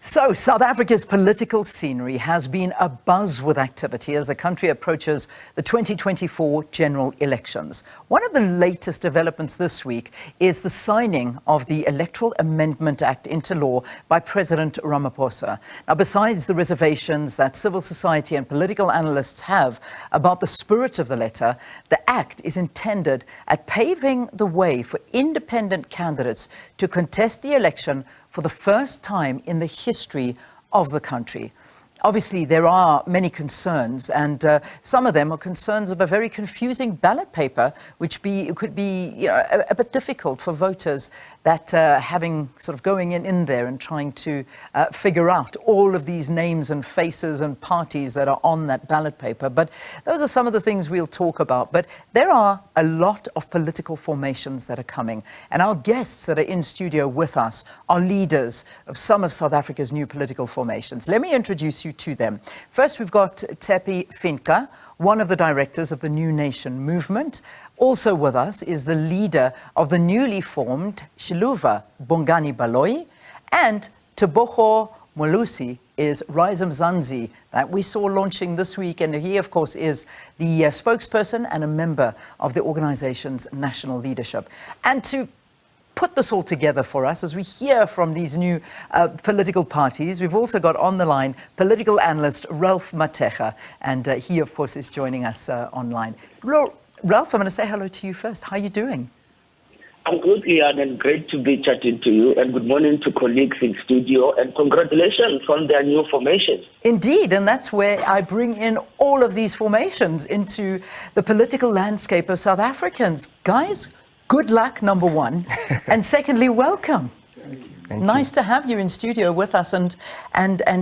So, South Africa's political scenery has been abuzz with activity as the country approaches the 2024 general elections. One of the latest developments this week is the signing of the Electoral Amendment Act into law by President Ramaphosa. Now, besides the reservations that civil society and political analysts have about the spirit of the letter, the act is intended at paving the way for independent candidates to contest the election for the first time in the history of the country. Obviously, there are many concerns, and some of them are concerns of a very confusing ballot paper, which could be a bit difficult for voters that having sort of going in there and trying to figure out all of these names and faces and parties that are on that ballot paper. But those are some of the things we'll talk about. But there are a lot of political formations that are coming, and our guests that are in studio with us are leaders of some of South Africa's new political formations. Let me introduce you to them. First, we've got Tshepi Finca, one of the directors of the New Nation movement. Also with us is the leader of the newly formed Xiluva, Bongani Baloy, and Tebogo Moalusi is Rise Mzansi that we saw launching this week, and he of course is the spokesperson and a member of the organization's national leadership. And to put this all together for us as we hear from these new political parties, we've also got on the line political analyst Ralph Mateja, and he of course is joining us online. Ralph, I'm going to say hello to you first. How are you doing? I'm good, Ian, and great to be chatting to you, and good morning to colleagues in studio, and congratulations on their new formations. Indeed, and that's where I bring in all of these formations into the political landscape of South Africans. Guys, good luck, number one. And secondly, welcome. Nice to have you in studio with us and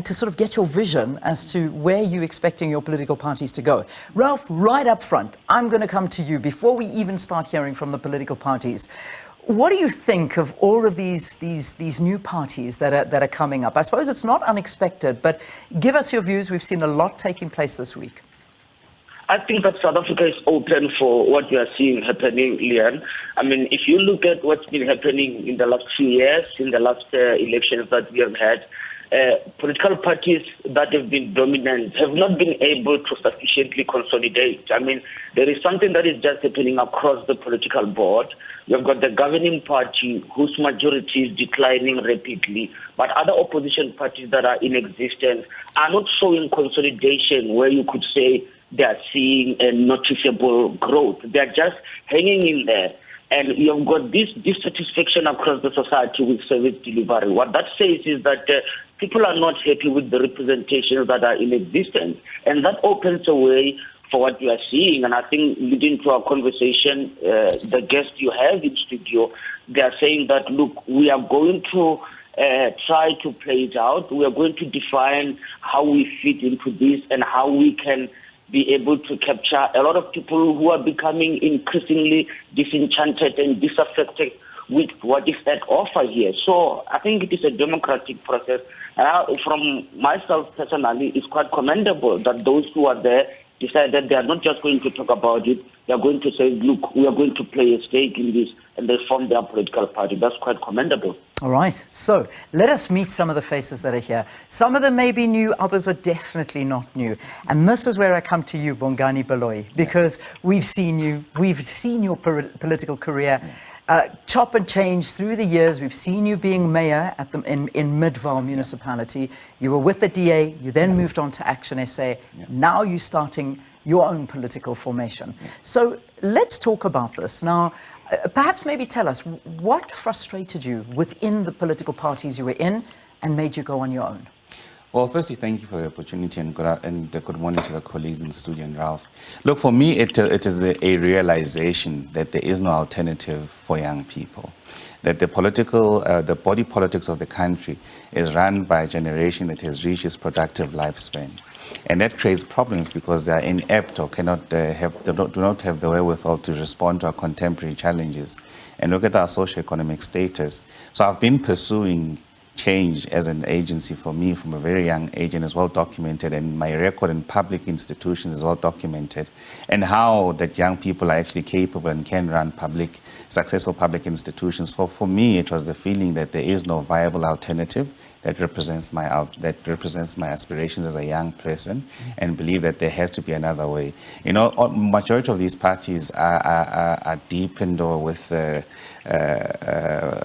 to sort of get your vision as to where you're expecting your political parties to go. Ralph, right up front, I'm going to come to you before we even start hearing from the political parties. What do you think of all of these new parties that are coming up? I suppose it's not unexpected, but give us your views. We've seen a lot taking place this week. I think that South Africa is open for what we are seeing happening, Leon. I mean, if you look at what's been happening in the last few years, in the last elections that we have had, political parties that have been dominant have not been able to sufficiently consolidate. I mean, there is something that is just happening across the political board. You've got the governing party whose majority is declining rapidly, but other opposition parties that are in existence are not showing consolidation where you could say they are seeing a noticeable growth. They are just hanging in there. And you've got this dissatisfaction across the society with service delivery. What that says is that people are not happy with the representations that are in existence. And that opens a way for what you are seeing. And I think leading to our conversation, the guests you have in studio, they are saying that, look, we are going to try to play it out. We are going to define how we fit into this and how we can be able to capture a lot of people who are becoming increasingly disenchanted and disaffected with what is at offer here. So I think it is a democratic process. From myself personally, it's quite commendable that those who are there decide that they are not just going to talk about it, they are going to say, look, we are going to play a stake in this, and they form their political party. That's quite commendable. All right, so let us meet some of the faces that are here. Some of them may be new, others are definitely not new. And this is where I come to you, Bongani Baloy, because we've seen your political career chop and change through the years. We've seen you being mayor at in Midvaal municipality. You were with the DA, you then moved on to Action SA. Now you're starting your own political formation. So let's talk about this. Now, perhaps maybe tell us what frustrated you within the political parties you were in and made you go on your own? Well, firstly, thank you for the opportunity and good morning to the colleagues in the studio and Ralph. Look, for me, it is a realization that there is no alternative for young people. That the body politics of the country is run by a generation that has reached its productive lifespan. And that creates problems because they are inept or do not have the wherewithal to respond to our contemporary challenges. And look at our socioeconomic status. So I've been pursuing change as an agency for me from a very young age, and is well documented, and my record in public institutions is well documented, and how that young people are actually capable and can run successful public institutions. For me, it was the feeling that there is no viable alternative that represents my aspirations as a young person, and believe that there has to be another way. You know, majority of these parties are deepened or with a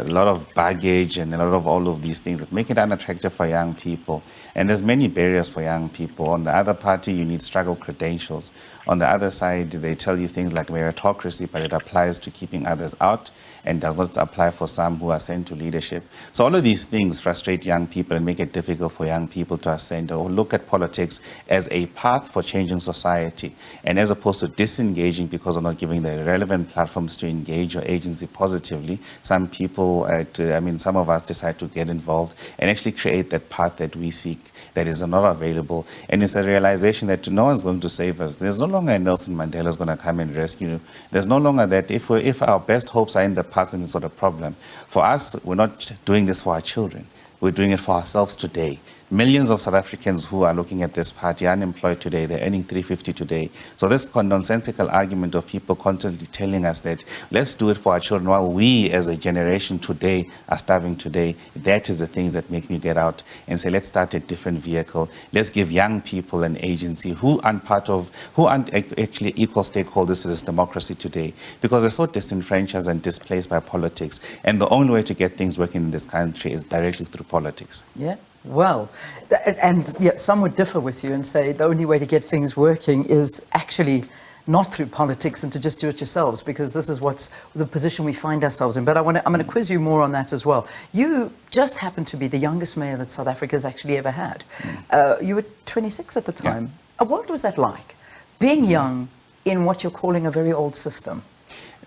lot of baggage and a lot of all of these things that make it unattractive for young people. And there's many barriers for young people. On the other party, you need struggle credentials. On the other side, they tell you things like meritocracy, but it applies to keeping others out and does not apply for some who are sent to leadership. So all of these things frustrate young people and make it difficult for young people to ascend or look at politics as a path for changing society, and as opposed to disengaging because of not giving the relevant platforms to engage your agency positively. Some people, some of us decide to get involved and actually create that path that we seek that is not available. And it's a realization that no one's going to save us. There's no longer a Nelson Mandela who's going to come and rescue you. There's no longer that if our best hopes are in the past, then it's not a problem. For us, we're not doing this for our children. We're doing it for ourselves today. Millions of South Africans who are looking at this party are unemployed today. They're earning $350 today. So this nonsensical argument of people constantly telling us that let's do it for our children while we as a generation today are starving today, that is the things that make me get out and say, let's start a different vehicle. Let's give young people an agency who aren't actually equal stakeholders to this democracy today, because they're so disenfranchised and displaced by politics. And the only way to get things working in this country is directly through politics. Yeah. Well, and yeah, some would differ with you and say the only way to get things working is actually not through politics and to just do it yourselves, because this is what's the position we find ourselves in. But I'm going to quiz you more on that as well. You just happen to be the youngest mayor that South Africa's actually ever had. You were 26 at the time. Yeah. What was that like, being young in what you're calling a very old system?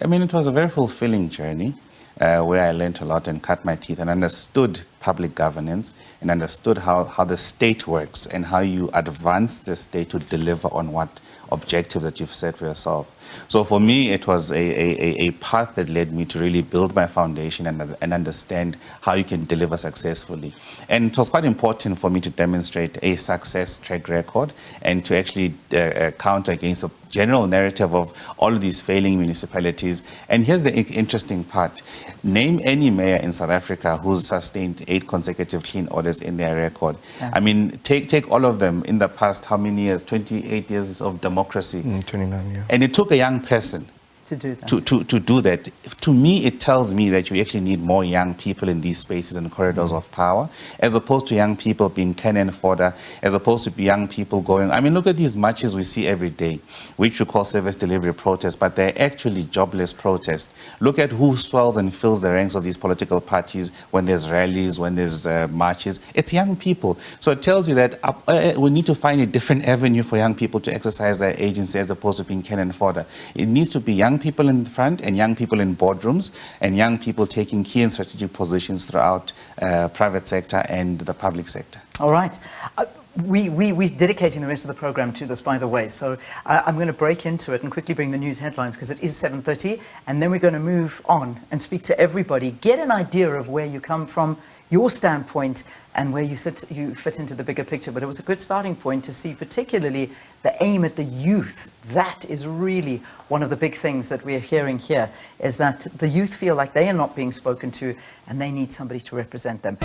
I mean, it was a very fulfilling journey. Where I learned a lot and cut my teeth and understood public governance and understood how the state works and how you advance the state to deliver on what objective that you've set for yourself. So for me, it was a path that led me to really build my foundation and understand how you can deliver successfully. And it was quite important for me to demonstrate a success track record and to actually counter against a general narrative of all of these failing municipalities. And here's the interesting part. Name any mayor in South Africa who's sustained 8 consecutive clean audits in their record. Yeah. I mean, take all of them in the past, how many years? 28 years of democracy. 29 years. And it took a young person to do that. To do that. To me, it tells me that you actually need more young people in these spaces and corridors of power, as opposed to young people being cannon fodder, as opposed to young people going. I mean, look at these marches we see every day, which we call service delivery protests, but they're actually jobless protests. Look at who swells and fills the ranks of these political parties when there's rallies, when there's marches. It's young people. So it tells you that we need to find a different avenue for young people to exercise their agency, as opposed to being cannon fodder. It needs to be young people in the front and young people in boardrooms and young people taking key and strategic positions throughout private sector and the public sector. All right. We're dedicating the rest of the program to this, by the way, so I'm going to break into it and quickly bring the news headlines, because it is 7:30, and then we're going to move on and speak to everybody, get an idea of where you come from, your standpoint, and where you fit into the bigger picture. But it was a good starting point to see particularly the aim at the youth. That is really one of the big things that we're hearing here, is that the youth feel like they are not being spoken to and they need somebody to represent them.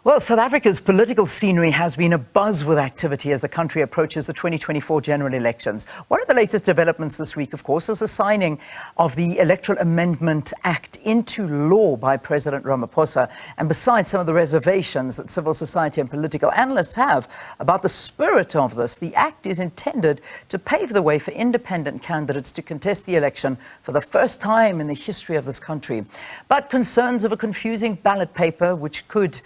Well, South Africa's political scenery has been abuzz with activity as the country approaches the 2024 general elections. One of the latest developments this week, of course, is the signing of the Electoral Amendment Act into law by President Ramaphosa. And besides some of the reservations that civil society and political analysts have about the spirit of this, the act is intended to pave the way for independent candidates to contest the election for the first time in the history of this country. But concerns of a confusing ballot paper, which could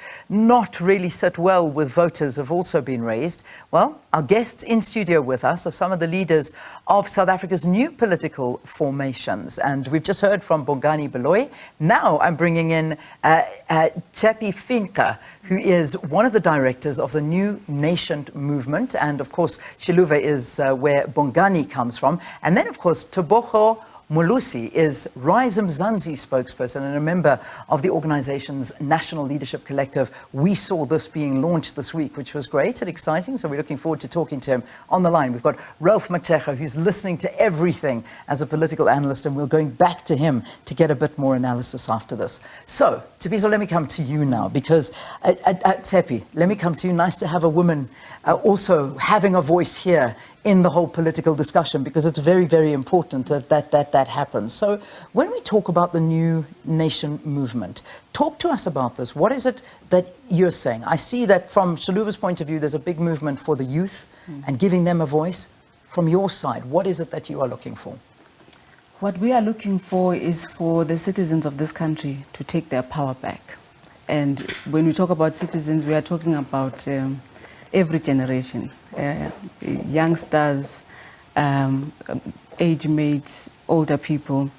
not really sit well with voters, have also been raised. Well, our guests in studio with us are some of the leaders of South Africa's new political formations. And we've just heard from Bongani Baloy. Now I'm bringing in Tshepi Finca, who is one of the directors of the New Nation movement. And of course, Xiluva is where Bongani comes from. And then, of course, Tebogo Moalusi is Rise Mzansi spokesperson and a member of the organization's National Leadership Collective. We saw this being launched this week, which was great and exciting, so we're looking forward to talking to him. On the line, we've got Ralph Mateja, who's listening to everything as a political analyst, and we're going back to him to get a bit more analysis after this. So, Tshepi, let me come to you now, because Tshepi, let me come to you. Nice to have a woman also having a voice here in the whole political discussion, because it's very, very important that happens. So when we talk about the New Nation movement, talk to us about this. What is it that you're saying? I see that from Xiluva's point of view, there's a big movement for the youth and giving them a voice. From your side, what is it that you are looking for? What we are looking for is for the citizens of this country to take their power back. And when we talk about citizens, we are talking about every generation, youngsters, age mates, older people.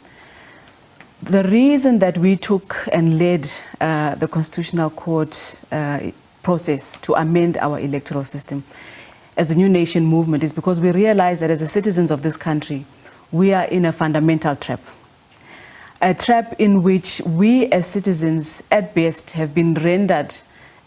The reason that we took and led the Constitutional Court process to amend our electoral system as the New Nation movement is because we realize that as the citizens of this country, we are in a fundamental trap. A trap in which we as citizens at best have been rendered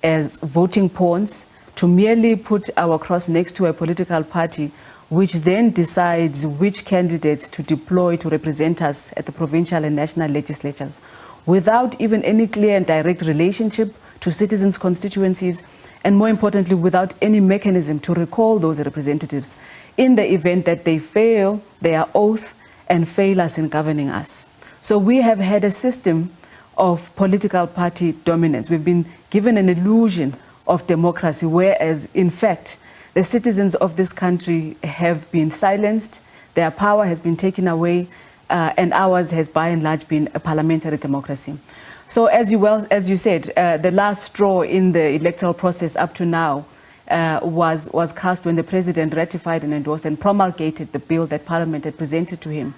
as voting pawns to merely put our cross next to a political party which then decides which candidates to deploy to represent us at the provincial and national legislatures without even any clear and direct relationship to citizens' constituencies, and more importantly, without any mechanism to recall those representatives in the event that they fail their oath and fail us in governing us. So we have had a system of political party dominance. We've been given an illusion of democracy, whereas in fact, the citizens of this country have been silenced, their power has been taken away, and ours has by and large been a parliamentary democracy. So as you said, the last straw in the electoral process up to now was cast when the President ratified and endorsed and promulgated the bill that Parliament had presented to him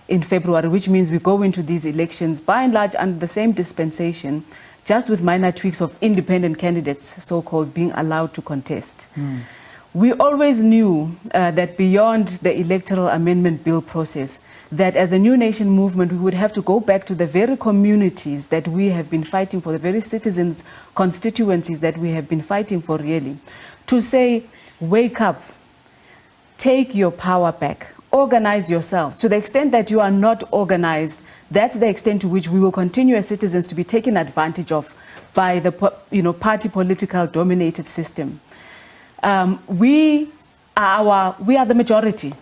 in February, which means we go into these elections by and large under the same dispensation, just with minor tweaks of independent candidates, so-called, being allowed to contest. We always knew that beyond the Electoral Amendment Bill process, that as a New Nation movement, we would have to go back to the very communities that we have been fighting for, the very citizens' constituencies that we have been fighting for, really, to say, wake up, take your power back, organize yourself. To the extent that you are not organized, that's the extent to which we will continue as citizens to be taken advantage of by the party political dominated system. We are the majority.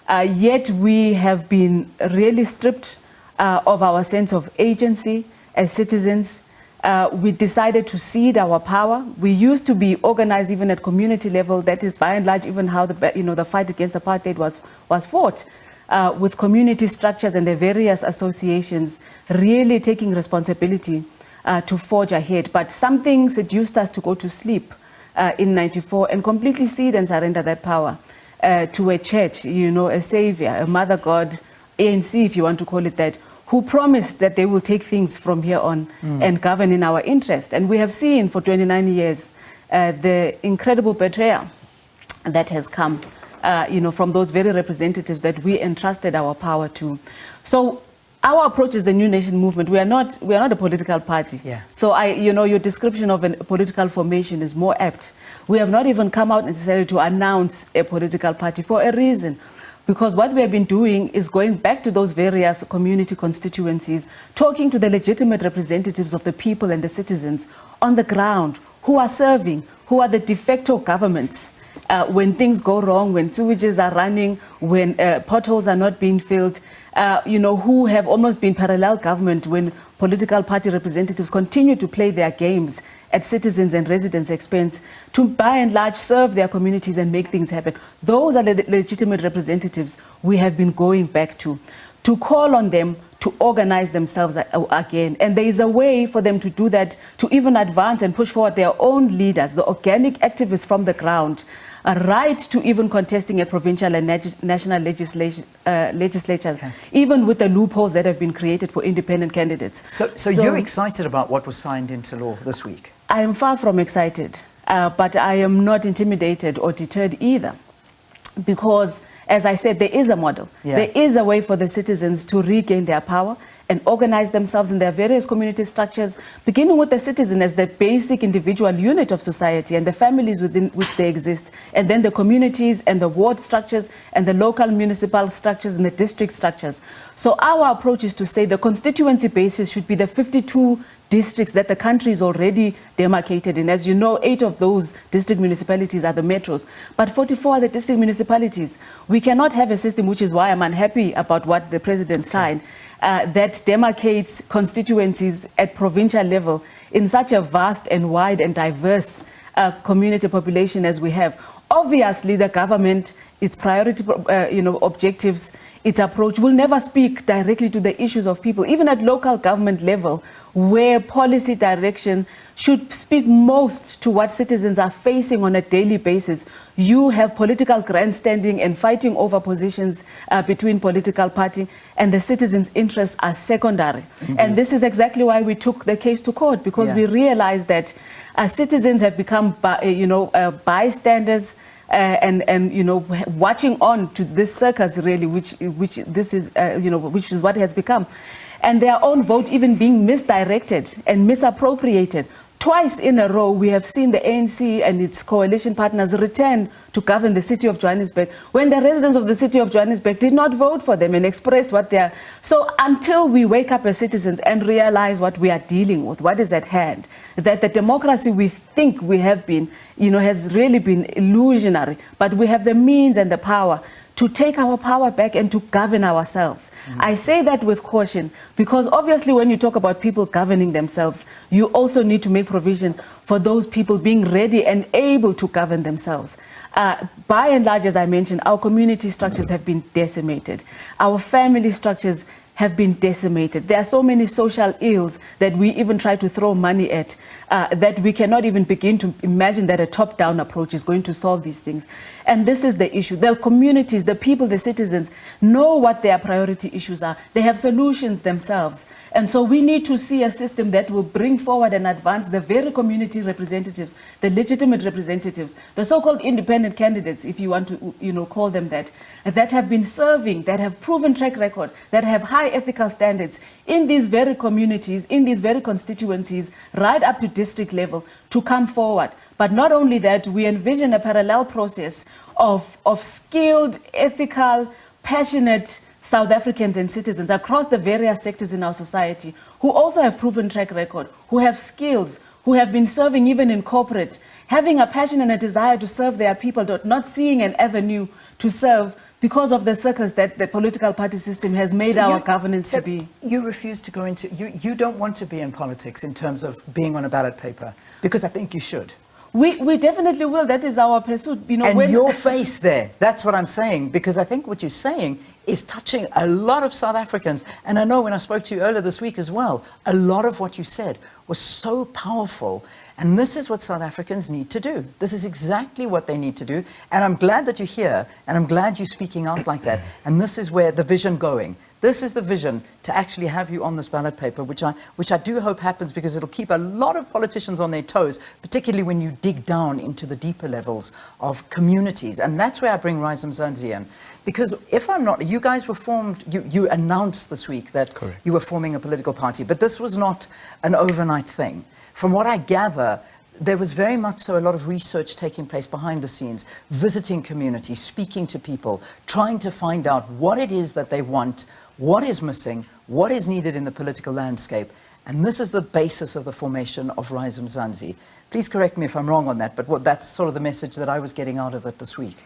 Yet we have been really stripped of our sense of agency as citizens. We decided to cede our power. We used to be organized even at community level. That is by and large even how the fight against apartheid was fought, with community structures and the various associations really taking responsibility to forge ahead. But something seduced us to go to sleep in '94 and completely cede and surrender that power to a church, a savior, a mother god, ANC if you want to call it that, who promised that they will take things from here on and govern in our interest. And we have seen for 29 years the incredible betrayal that has come from those very representatives that we entrusted our power to. So our approach is the New Nation movement. We are not a political party. Yeah. So your description of a political formation is more apt. We have not even come out necessarily to announce a political party for a reason, because what we have been doing is going back to those various community constituencies, talking to the legitimate representatives of the people and the citizens on the ground who are serving, who are the de facto governments. When things go wrong, when sewages are running, when potholes are not being filled, who have almost been parallel government when political party representatives continue to play their games at citizens' and residents' expense to by and large serve their communities and make things happen. Those are the legitimate representatives we have been going back to call on them to organize themselves again. And there is a way for them to do that, to even advance and push forward their own leaders, the organic activists from the ground, right to even contesting at provincial and national legislatures, even with the loopholes that have been created for independent candidates. So you're excited about what was signed into law this week? I am far from excited, but I am not intimidated or deterred either, because, as I said, there is a model. Yeah. There is a way for the citizens to regain their power and organize themselves in their various community structures, beginning with the citizen as the basic individual unit of society and the families within which they exist, and then the communities and the ward structures and the local municipal structures and the district structures. So our approach is to say the constituency basis should be the 52 districts that the country is already demarcated in. As you know, 8 of those district municipalities are the metros, but 44 are the district municipalities. We cannot have a system, which is why I'm unhappy about what the president signed, that demarcates constituencies at provincial level in such a vast and wide and diverse community population as we have. Obviously, the government, its priority objectives, its approach will never speak directly to the issues of people, even at local government level, where policy direction should speak most to what citizens are facing on a daily basis. You have political grandstanding and fighting over positions between political parties, and the citizens' interests are secondary. Indeed. And this is exactly why we took the case to court, because we realized that citizens have become bystanders, and watching on to this circus, really, which is what has become, and their own vote even being misdirected and misappropriated. Twice in a row, we have seen the ANC and its coalition partners return to govern the city of Johannesburg when the residents of the city of Johannesburg did not vote for them and expressed what they are. So until we wake up as citizens and realize what we are dealing with, what is at hand, that the democracy we think we have been, has really been illusionary, but we have the means and the power to take our power back and to govern ourselves. I say that with caution, because obviously when you talk about people governing themselves, you also need to make provision for those people being ready and able to govern themselves. By and large, as I mentioned, our community structures have been decimated. Our family structures have been decimated. There are so many social ills that we even try to throw money at, that we cannot even begin to imagine that a top-down approach is going to solve these things. And this is the issue. The communities, the people, the citizens know what their priority issues are. They have solutions themselves. And so we need to see a system that will bring forward and advance the very community representatives, the legitimate representatives, the so-called independent candidates, if you want to call them that have been serving, that have proven track record, that have high ethical standards in these very communities, in these very constituencies, right up to district level, to come forward. But not only that, we envision a parallel process of skilled, ethical, passionate South Africans and citizens across the various sectors in our society who also have proven track record, who have skills, who have been serving even in corporate, having a passion and a desire to serve their people, not seeing an avenue to serve because of the circus that the political party system has made our governance to be. You refuse to go into, you don't want to be in politics in terms of being on a ballot paper, because I think you should. We definitely will. That is our pursuit. And your face there, that's what I'm saying, because I think what you're saying is touching a lot of South Africans. And I know when I spoke to you earlier this week as well, a lot of what you said was so powerful. And this is what South Africans need to do. This is exactly what they need to do. And I'm glad that you're here, and I'm glad you're speaking out like that. And this is where the vision going. This is the vision, to actually have you on this ballot paper, which I do hope happens, because it'll keep a lot of politicians on their toes, particularly when you dig down into the deeper levels of communities. And that's where I bring Rise Mzansi in. Because if I'm not, you guys were formed, you announced this week that you were forming a political party, but this was not an overnight thing. From what I gather, there was very much so a lot of research taking place behind the scenes, visiting communities, speaking to people, trying to find out what it is that they want, what is missing, what is needed in the political landscape. And this is the basis of the formation of Rise Mzansi. Please correct me if I'm wrong on that, but that's sort of the message that I was getting out of it this week.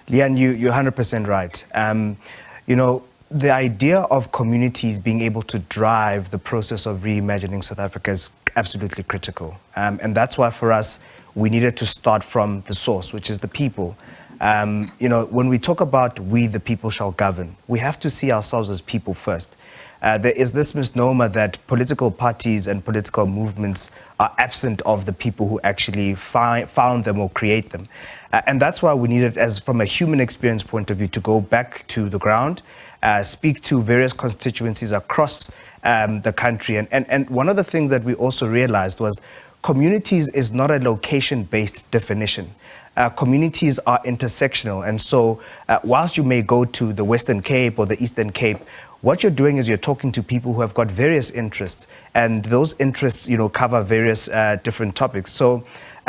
Leanne, you're 100% right. The idea of communities being able to drive the process of reimagining South Africa is absolutely critical. And that's why for us, we needed to start from the source, which is the people. When we talk about we the people shall govern, we have to see ourselves as people first. There is this misnomer that political parties and political movements are absent of the people who actually found them or create them. And that's why we needed, as from a human experience point of view, to go back to the ground, speak to various constituencies across the country. And one of the things that we also realized was communities is not a location-based definition. Communities are intersectional. And so whilst you may go to the Western Cape or the Eastern Cape, what you're doing is you're talking to people who have got various interests, and those interests, cover various different topics. So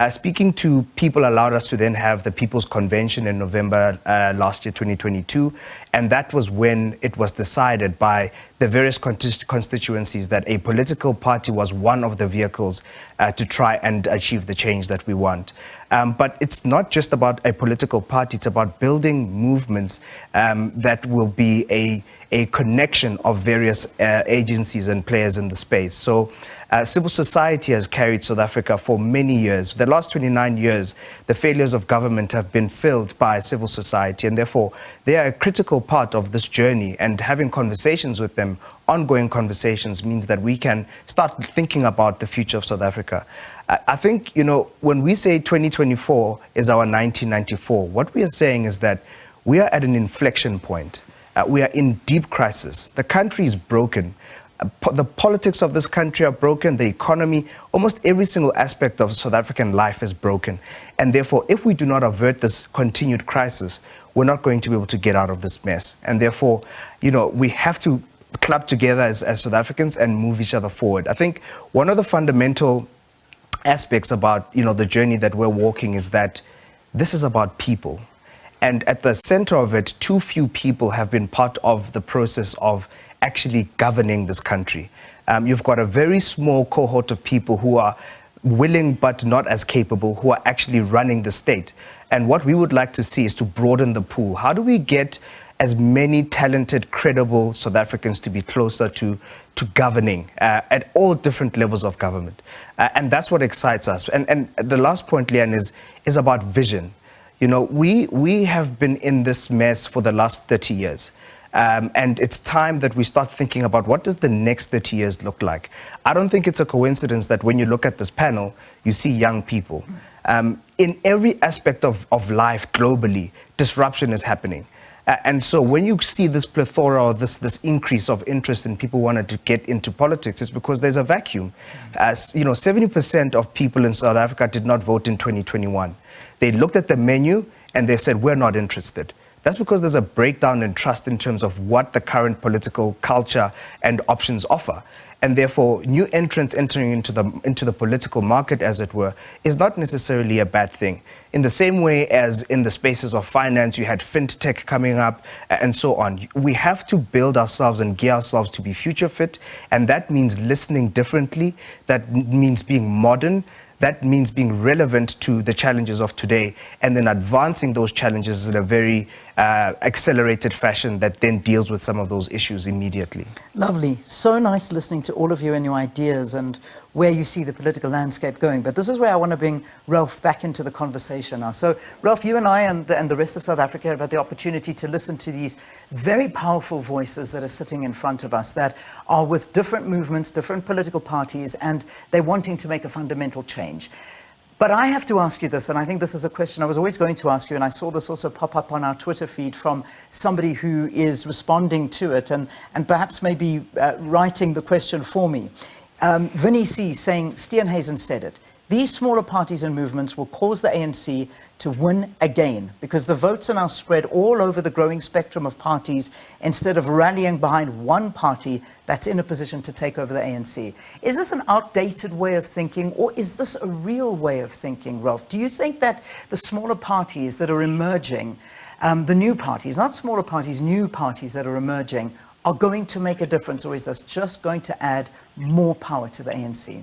speaking to people allowed us to then have the People's Convention in November last year, 2022, And that was when it was decided by the various constituencies that a political party was one of the vehicles to try and achieve the change that we want. But it's not just about a political party, it's about building movements that will be a connection of various agencies and players in the space. So civil society has carried South Africa for many years. The last 29 years, the failures of government have been filled by civil society, and therefore they are a critical part of this journey, and having conversations with them, ongoing conversations, means that we can start thinking about the future of South Africa. I think, you know, when we say 2024 is our 1994, what we are saying is that we are at an inflection point. We are in deep crisis. The country is broken. The politics of this country are broken. The economy, almost every single aspect of South African life is broken. And therefore, if we do not avert this continued crisis, we're not going to be able to get out of this mess. And therefore, you know, we have to club together as South Africans and move each other forward. I think one of the fundamental aspects about, you know, the journey that we're walking is that this is about people. And at the center of it, too few people have been part of the process of actually governing this country. You've got a very small cohort of people who are willing but not as capable, who are actually running the state. And what we would like to see is to broaden the pool. How do we get as many talented, credible South Africans to be closer to governing at all different levels of government? And that's what excites us. And the last point, Leanne, is about vision. You know, we have been in this mess for the last 30 years. And it's time that we start thinking about what does the next 30 years look like. I don't think it's a coincidence that when you look at this panel, you see young people. In every aspect of life globally, disruption is happening. And so when you see this plethora or this increase of interest in people wanting to get into politics, it's because there's a vacuum. As you know, 70% of people in South Africa did not vote in 2021. They looked at the menu and they said, we're not interested. That's because there's a breakdown in trust in terms of what the current political culture and options offer. And therefore, new entrants entering into the political market, as it were, is not necessarily a bad thing. In the same way as in the spaces of finance, you had fintech coming up and so on. We have to build ourselves and gear ourselves to be future fit. And that means listening differently. That means being modern. That means being relevant to the challenges of today and then advancing those challenges in a very accelerated fashion that then deals with some of those issues immediately. Lovely. So nice listening to all of you and your ideas and where you see the political landscape going. But this is where I want to bring Ralph back into the conversation now. So, Ralph, you and I and the rest of South Africa have had the opportunity to listen to these very powerful voices that are sitting in front of us that are with different movements, different political parties, and they're wanting to make a fundamental change. But I have to ask you this, and I think this is a question I was always going to ask you, and I saw this also pop up on our Twitter feed from somebody who is responding to it and perhaps maybe writing the question for me. Vinnie C. saying, Steenhuisen said it. These smaller parties and movements will cause the ANC to win again because the votes are now spread all over the growing spectrum of parties instead of rallying behind one party that's in a position to take over the ANC. Is this an outdated way of thinking or is this a real way of thinking, Ralph? Do you think that the smaller parties that are emerging, the new parties, not smaller parties, new parties that are emerging, are going to make a difference, or is this just going to add more power to the ANC?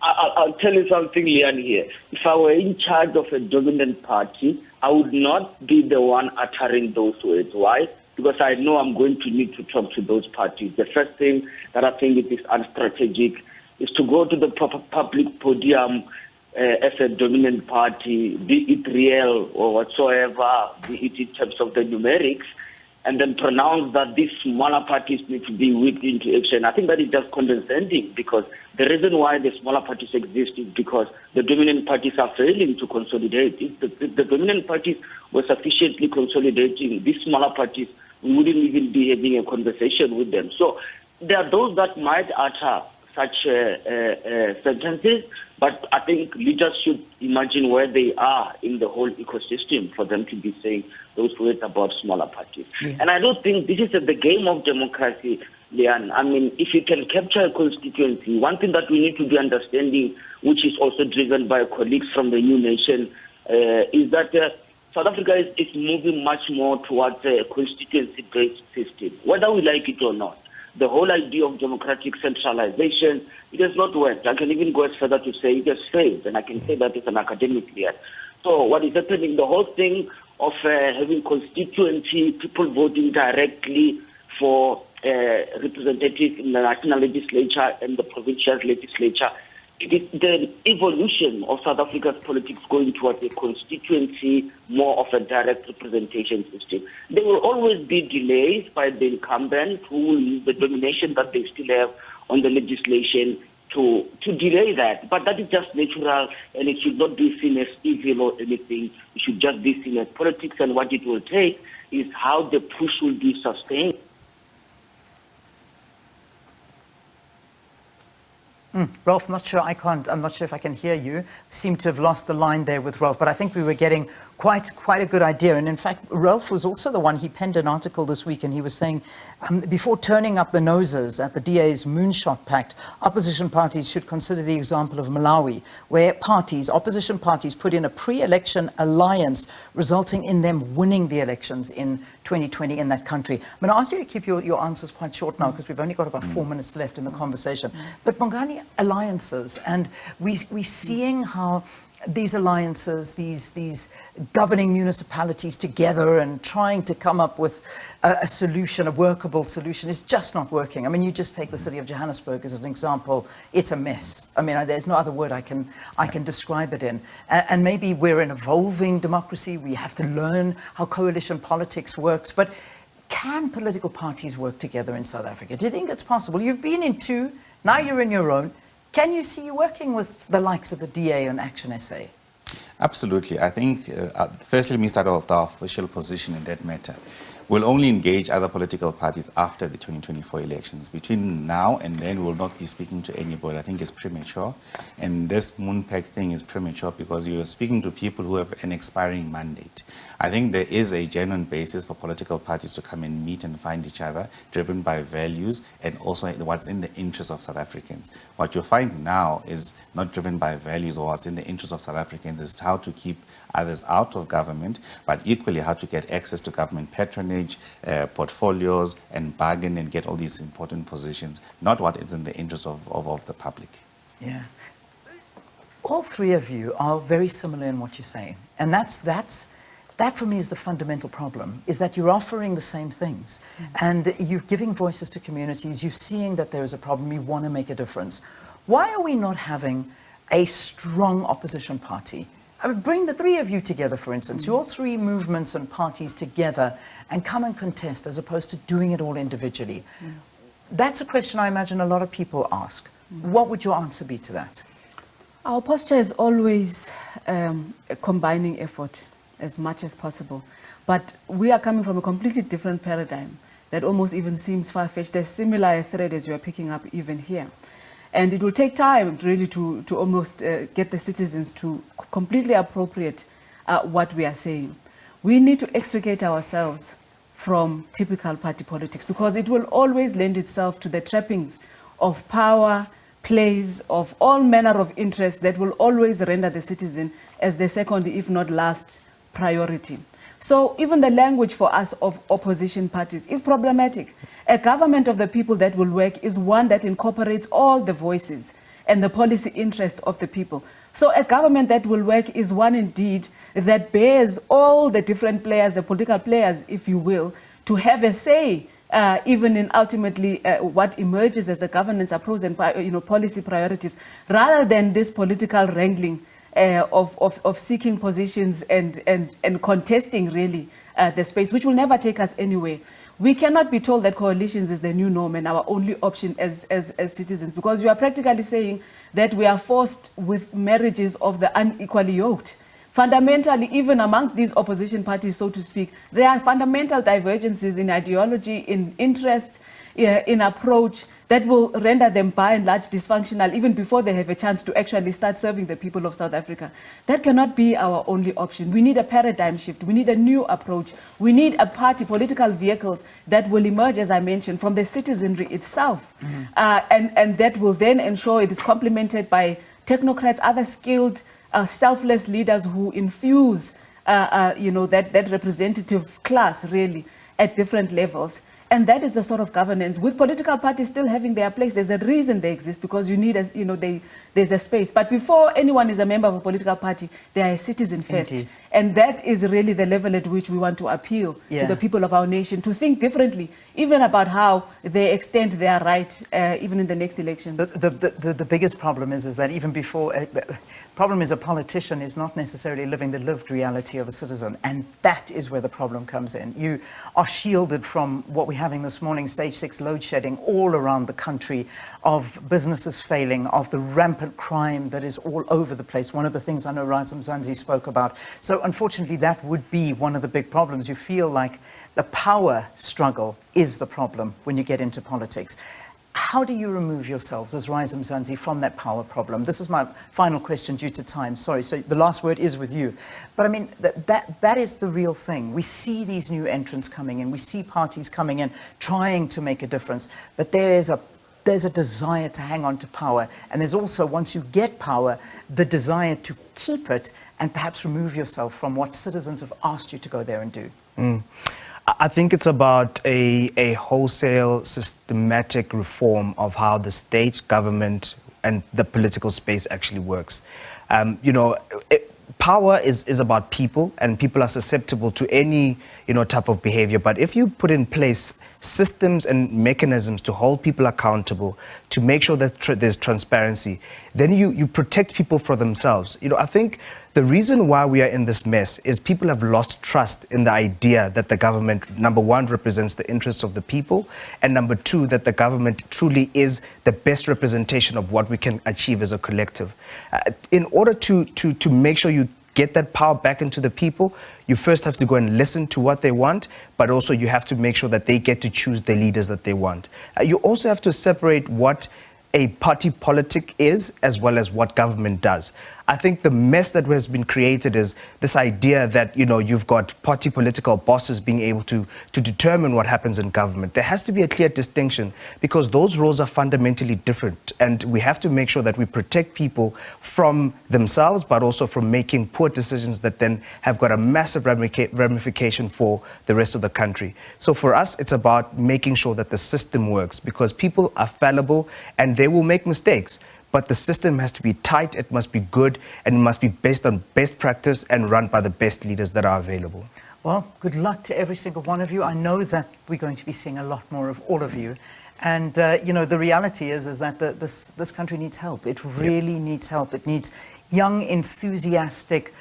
I'll tell you something, Leanne, here. If I were in charge of a dominant party, I would not be the one uttering those words. Why? Because I know I'm going to need to talk to those parties. The first thing that I think it is unstrategic is to go to the public podium as a dominant party, be it real or whatsoever, be it in terms of the numerics, and then pronounce that these smaller parties need to be whipped into action. I think that is just condescending because the reason why the smaller parties exist is because the dominant parties are failing to consolidate. If the dominant parties were sufficiently consolidating, these smaller parties, we wouldn't even be having a conversation with them. So there are those that might utter such sentences, but I think leaders should imagine where they are in the whole ecosystem for them to be saying those words about smaller parties. Yeah. And I don't think this is the game of democracy, Leanne. I mean, if you can capture a constituency, one thing that we need to be understanding, which is also driven by colleagues from the New Nation, is that South Africa is moving much more towards a constituency-based system, whether we like it or not. The whole idea of democratic centralization, it has not worked. I can even go as further to say it has failed, and I can say that as an academic here. So what is happening, the whole thing of having constituency, people voting directly for representatives in the national legislature and the provincial legislature, it is the evolution of South Africa's politics going towards a constituency, more of a direct representation system. There will always be delays by the incumbent who will use the domination that they still have on the legislation to delay that. But that is just natural, and it should not be seen as evil or anything. It should just be seen as politics, and what it will take is how the push will be sustained. Ralph, I'm not sure if I can hear you. Seem to have lost the line there with Ralph, but I think we were getting quite a good idea. And in fact, Ralph was also the one, he penned an article this week, and he was saying, before turning up the noses at the DA's Moonshot Pact, opposition parties should consider the example of Malawi, where opposition parties put in a pre-election alliance, resulting in them winning the elections in 2020 in that country. I'm going to ask you to keep your answers quite short now, because we've only got about 4 minutes left in the conversation. But Bongani, alliances, and we're seeing how these alliances, these governing municipalities together and trying to come up with a solution, a workable solution, is just not working. I mean, you just take the city of Johannesburg as an example. It's a mess. I mean, there's no other word I can describe it in. And maybe we're an evolving democracy. We have to learn how coalition politics works. But can political parties work together in South Africa? Do you think it's possible? You've been in two, now you're in your own. Can you see you working with the likes of the DA and Action SA? Absolutely. I think, firstly, let me start with our official position in that matter. We'll only engage other political parties after the 2024 elections. Between now and then, we will not be speaking to anybody. I think it's premature. And this Moon Pact thing is premature because you're speaking to people who have an expiring mandate. I think there is a genuine basis for political parties to come and meet and find each other, driven by values and also what's in the interest of South Africans. What you'll find now is not driven by values or what's in the interest of South Africans, is how to keep others out of government, but equally how to get access to government patronage, portfolios, and bargain and get all these important positions, not what is in the interest of the public. Yeah. All three of you are very similar in what you're saying. And that for me is the fundamental problem, is that you're offering the same things. And you're giving voices to communities, you're seeing that there is a problem, you want to make a difference. Why are we not having a strong opposition party? I mean, bring the three of you together, for instance, your three movements and parties together and come and contest, as opposed to doing it all individually. That's a question I imagine a lot of people ask. What would your answer be to that? Our posture is always a combining effort as much as possible. But we are coming from a completely different paradigm that almost even seems far-fetched. There's similar thread as you are picking up even here. And it will take time really to almost get the citizens to completely appropriate what we are saying. We need to extricate ourselves from typical party politics, because it will always lend itself to the trappings of power, plays, of all manner of interests that will always render the citizen as the second, if not last, priority. So even the language for us of opposition parties is problematic. A government of the people that will work is one that incorporates all the voices and the policy interests of the people. So a government that will work is one indeed that bears all the different players, the political players, if you will, to have a say even in ultimately what emerges as the governance approach and policy priorities, rather than this political wrangling of seeking positions and contesting really the space, which will never take us anywhere. We cannot be told that coalitions is the new norm and our only option as citizens, because you are practically saying that we are forced with marriages of the unequally yoked. Fundamentally, even amongst these opposition parties, so to speak, there are fundamental divergences in ideology, in interest, in approach, that will render them by and large dysfunctional even before they have a chance to actually start serving the people of South Africa. That cannot be our only option. We need a paradigm shift. We need a new approach. We need a party, political vehicles that will emerge, as I mentioned, from the citizenry itself. And that will then ensure it is complemented by technocrats, other skilled, selfless leaders who infuse that representative class really at different levels. And that is the sort of governance, with political parties still having their place. There's a reason they exist, because you need, there's a space. But before anyone is a member of a political party, they are a citizen first. Indeed. And that is really the level at which we want to appeal to the people of our nation to think differently, even about how they extend their right, even in the next elections. The biggest problem is that even before, problem is a politician is not necessarily living the lived reality of a citizen, and that is where the problem comes in. You are shielded from what we're having this morning, stage 6 load shedding all around the country, of businesses failing, of the rampant crime that is all over the place. One of the things I know Rise Mzansi spoke about. So unfortunately, that would be one of the big problems. You feel like the power struggle is the problem when you get into politics. How do you remove yourselves as Rise Mzansi from that power problem? This is my final question due to time. Sorry, so the last word is with you. But I mean, that is the real thing. We see these new entrants coming in. We see parties coming in trying to make a difference. But there's a desire to hang on to power. And there's also, once you get power, the desire to keep it and perhaps remove yourself from what citizens have asked you to go there and do. I think it's about a wholesale, systematic reform of how the state, government, and the political space actually works. Power is about people, and people are susceptible to any type of behavior. But if you put in place systems and mechanisms to hold people accountable, to make sure that there's transparency, then you protect people for themselves. I think the reason why we are in this mess is people have lost trust in the idea that the government, number one, represents the interests of the people, and number two, that the government truly is the best representation of what we can achieve as a collective. In order to make sure you get that power back into the people, you first have to go and listen to what they want, but also you have to make sure that they get to choose the leaders that they want. You also have to separate what a party politic is as well as what government does. I think the mess that has been created is this idea that, you've got party political bosses being able to determine what happens in government. There has to be a clear distinction, because those roles are fundamentally different. And we have to make sure that we protect people from themselves, but also from making poor decisions that then have got a massive ramification for the rest of the country. So for us, it's about making sure that the system works, because people are fallible and they will make mistakes. But the system has to be tight, it must be good, and it must be based on best practice and run by the best leaders that are available. Well, good luck to every single one of you. I know that we're going to be seeing a lot more of all of you. And, the reality is that this country needs help. It really needs help. It needs young, enthusiastic,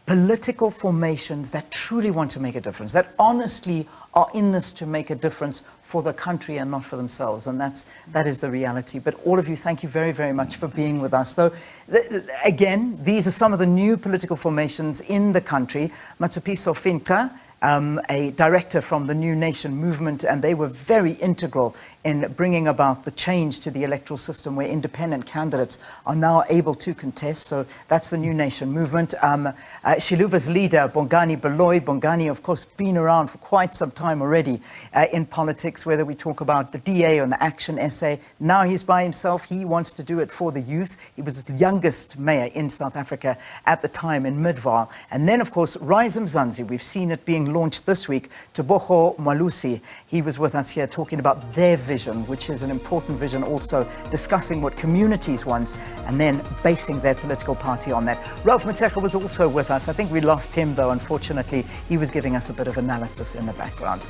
political formations that truly want to make a difference, that honestly are in this to make a difference for the country and not for themselves. And that is the reality. But all of you, thank you very, very much for being with us. Though, again, these are some of the new political formations in the country. Tshepi Finca, a director from the New Nation movement, and they were very integral in bringing about the change to the electoral system where independent candidates are now able to contest. So that's the New Nation movement. Xiluva's leader, Bongani Baloy. Bongani, of course, been around for quite some time already in politics, whether we talk about the DA or the Action SA. Now he's by himself. He wants to do it for the youth. He was the youngest mayor in South Africa at the time in Midvaal. And then, of course, Rise Mzansi. We've seen it being launched this week. Tebogo Moalusi, he was with us here talking about their vision, which is an important vision, also discussing what communities want and then basing their political party on that. Ralph Mateka was also with us. I think we lost him, though, unfortunately. He was giving us a bit of analysis in the background.